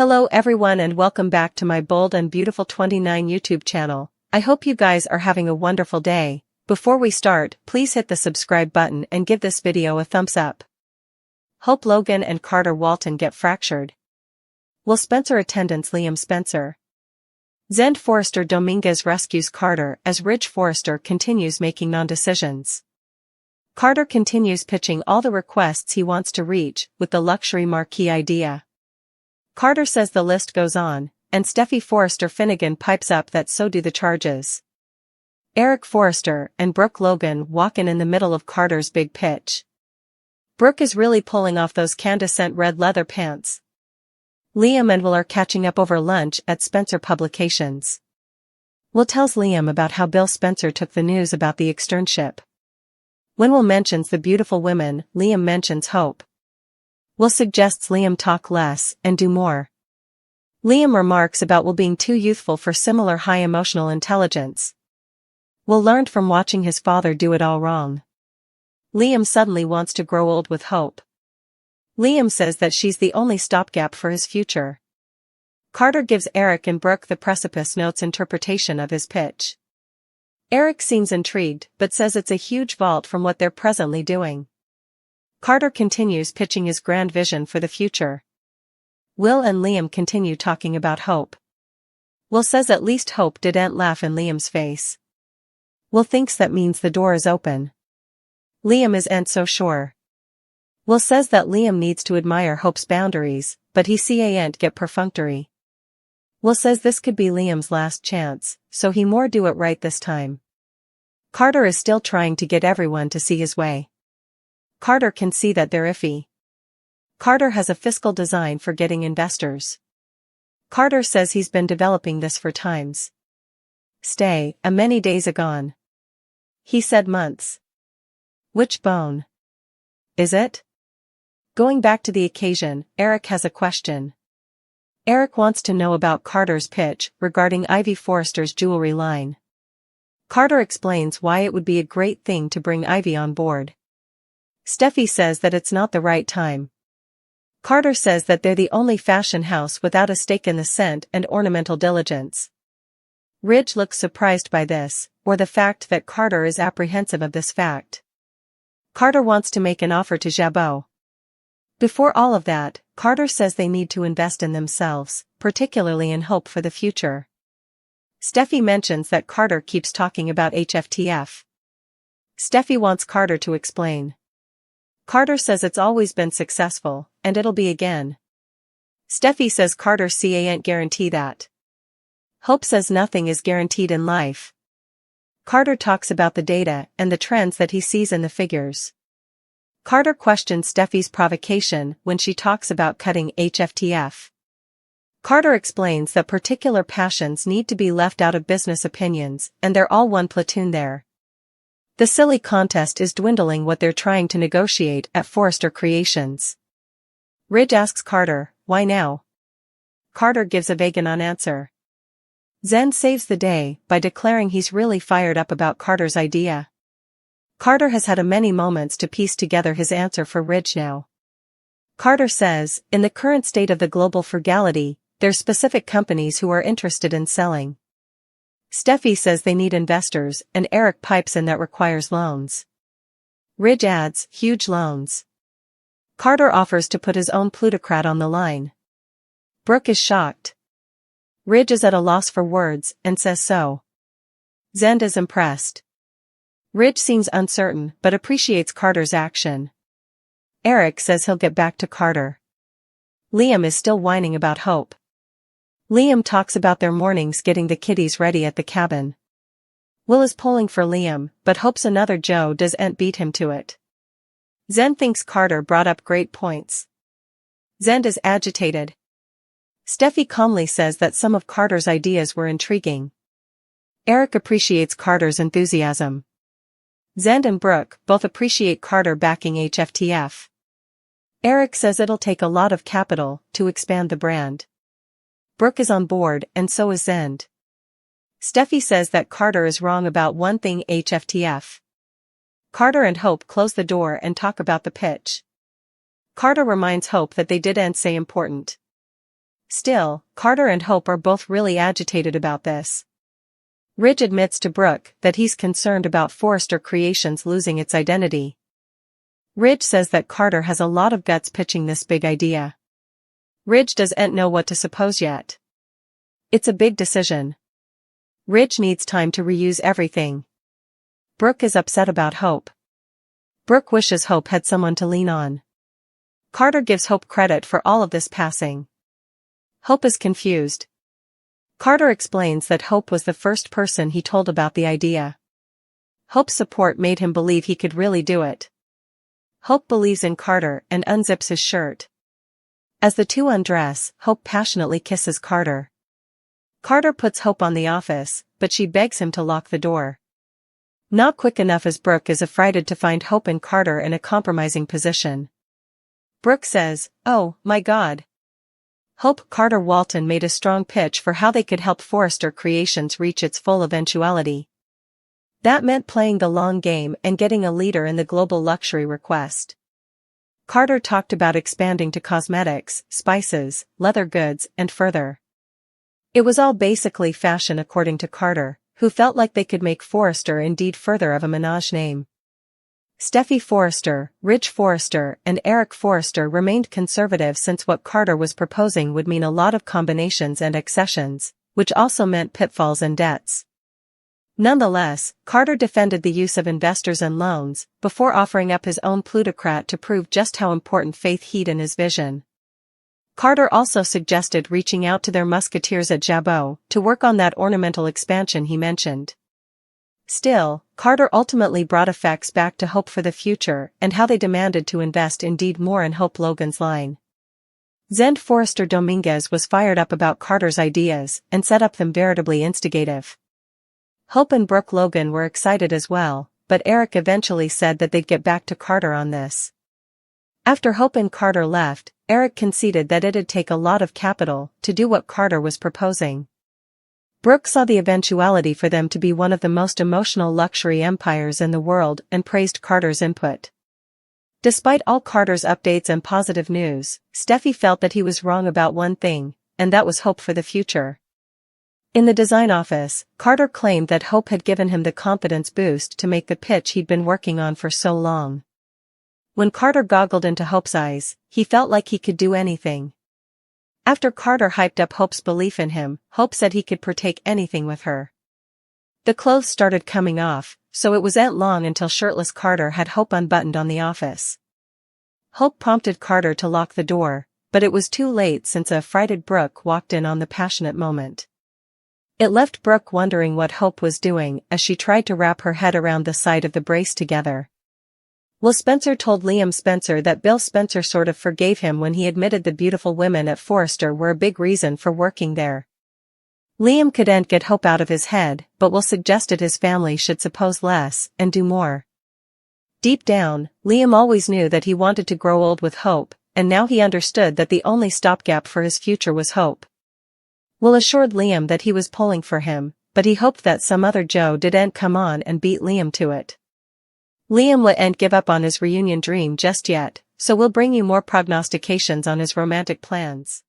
Hello everyone and welcome back to my Bold and Beautiful 29 YouTube channel. I hope you guys are having a wonderful day. Before we start, please hit the subscribe button and give this video a thumbs up. Hope Logan and Carter Walton get fractured. Will Spencer attendance Liam Spencer? Zend Forrester Dominguez rescues Carter as Ridge Forrester continues making non-decisions. Carter continues pitching all the requests he wants to reach with the luxury marquee idea. Carter says the list goes on, and Steffi Forrester Finnegan pipes up that so do the charges. Eric Forrester and Brooke Logan walk in the middle of Carter's big pitch. Brooke is really pulling off those Candescent red leather pants. Liam and Will are catching up over lunch at Spencer Publications. Will tells Liam about how Bill Spencer took the news about the externship. When Will mentions the beautiful women, Liam mentions Hope. Will suggests Liam talk less and do more. Liam remarks about Will being too youthful for similar high emotional intelligence. Will learned from watching his father do it all wrong. Liam suddenly wants to grow old with Hope. Liam says that she's the only stopgap for his future. Carter gives Eric and Brooke the precipice notes interpretation of his pitch. Eric seems intrigued but says it's a huge vault from what they're presently doing. Carter continues pitching his grand vision for the future. Will and Liam continue talking about Hope. Will says at least Hope didn't laugh in Liam's face. Will thinks that means the door is open. Liam isn't so sure. Will says that Liam needs to admire Hope's boundaries, but he can't get perfunctory. Will says this could be Liam's last chance, so he more do it right this time. Carter is still trying to get everyone to see his way. Carter can see that they're iffy. Carter has a fiscal design for getting investors. Carter says he's been developing this for times. Stay, a many days agone. He said months. Which bone? Is it? Going back to the occasion, Eric has a question. Eric wants to know about Carter's pitch regarding Ivy Forrester's jewelry line. Carter explains why it would be a great thing to bring Ivy on board. Steffi says that it's not the right time. Carter says that they're the only fashion house without a stake in the scent and ornamental diligence. Ridge looks surprised by this, or the fact that Carter is apprehensive of this fact. Carter wants to make an offer to Jabot. Before all of that, Carter says they need to invest in themselves, particularly in Hope for the future. Steffi mentions that Carter keeps talking about HFTF. Steffi wants Carter to explain. Carter says it's always been successful, and it'll be again. Steffi says Carter can't guarantee that. Hope says nothing is guaranteed in life. Carter talks about the data and the trends that he sees in the figures. Carter questions Steffi's provocation when she talks about cutting HFTF. Carter explains that particular passions need to be left out of business opinions, and they're all one platoon there. The silly contest is dwindling what they're trying to negotiate at Forrester Creations. Ridge asks Carter, why now? Carter gives a vague non-answer. Zend saves the day by declaring he's really fired up about Carter's idea. Carter has had many moments to piece together his answer for Ridge now. Carter says, in the current state of the global frugality, there's specific companies who are interested in selling. Steffi says they need investors, and Eric pipes in that requires loans. Ridge adds, huge loans. Carter offers to put his own plutocrat on the line. Brooke is shocked. Ridge is at a loss for words, and says so. Zend is impressed. Ridge seems uncertain but appreciates Carter's action. Eric says he'll get back to Carter. Liam is still whining about Hope. Liam talks about their mornings getting the kiddies ready at the cabin. Will is pulling for Liam, but hopes another Joe doesn't beat him to it. Zend thinks Carter brought up great points. Zend is agitated. Steffi calmly says that some of Carter's ideas were intriguing. Eric appreciates Carter's enthusiasm. Zend and Brooke both appreciate Carter backing HFTF. Eric says it'll take a lot of capital to expand the brand. Brooke is on board and so is Zend. Steffi says that Carter is wrong about one thing HFTF. Carter and Hope close the door and talk about the pitch. Carter reminds Hope that they didn't say important. Still, Carter and Hope are both really agitated about this. Ridge admits to Brooke that he's concerned about Forrester Creations losing its identity. Ridge says that Carter has a lot of guts pitching this big idea. Ridge doesn't know what to suppose yet. It's a big decision. Ridge needs time to reuse everything. Brooke is upset about Hope. Brooke wishes Hope had someone to lean on. Carter gives Hope credit for all of this passing. Hope is confused. Carter explains that Hope was the first person he told about the idea. Hope's support made him believe he could really do it. Hope believes in Carter and unzips his shirt. As the two undress, Hope passionately kisses Carter. Carter puts Hope on the office, but she begs him to lock the door. Not quick enough, as Brooke is affrighted to find Hope and Carter in a compromising position. Brooke says, "Oh, my God." Hope Carter Walton made a strong pitch for how they could help Forrester Creations reach its full eventuality. That meant playing the long game and getting a leader in the global luxury request. Carter talked about expanding to cosmetics, spices, leather goods, and further. It was all basically fashion according to Carter, who felt like they could make Forrester indeed further of a menage name. Steffi Forrester, Ridge Forrester, and Eric Forrester remained conservative, since what Carter was proposing would mean a lot of combinations and accessions, which also meant pitfalls and debts. Nonetheless, Carter defended the use of investors and loans, before offering up his own plutocrat to prove just how important faith had in his vision. Carter also suggested reaching out to their musketeers at Jabot to work on that ornamental expansion he mentioned. Still, Carter ultimately brought effects back to Hope for the future and how they demanded to invest indeed more in Hope Logan's line. Zend Forrester Dominguez was fired up about Carter's ideas and set up them veritably instigative. Hope and Brooke Logan were excited as well, but Eric eventually said that they'd get back to Carter on this. After Hope and Carter left, Eric conceded that it'd take a lot of capital to do what Carter was proposing. Brooke saw the eventuality for them to be one of the most emotional luxury empires in the world and praised Carter's input. Despite all Carter's updates and positive news, Steffi felt that he was wrong about one thing, and that was hope for the future. In the design office, Carter claimed that Hope had given him the confidence boost to make the pitch he'd been working on for so long. When Carter goggled into Hope's eyes, he felt like he could do anything. After Carter hyped up Hope's belief in him, Hope said he could partake anything with her. The clothes started coming off, so it wasn't long until shirtless Carter had Hope unbuttoned on the office. Hope prompted Carter to lock the door, but it was too late, since a affrighted Brooke walked in on the passionate moment. It left Brooke wondering what Hope was doing as she tried to wrap her head around the side of the brace together. Will Spencer told Liam Spencer that Bill Spencer sort of forgave him when he admitted the beautiful women at Forrester were a big reason for working there. Liam couldn't get Hope out of his head, but Will suggested his family should suppose less and do more. Deep down, Liam always knew that he wanted to grow old with Hope, and now he understood that the only stopgap for his future was Hope. Will assured Liam that he was pulling for him, but he hoped that some other Joe didn't come on and beat Liam to it. Liam wouldn't give up on his reunion dream just yet, so we'll bring you more prognostications on his romantic plans.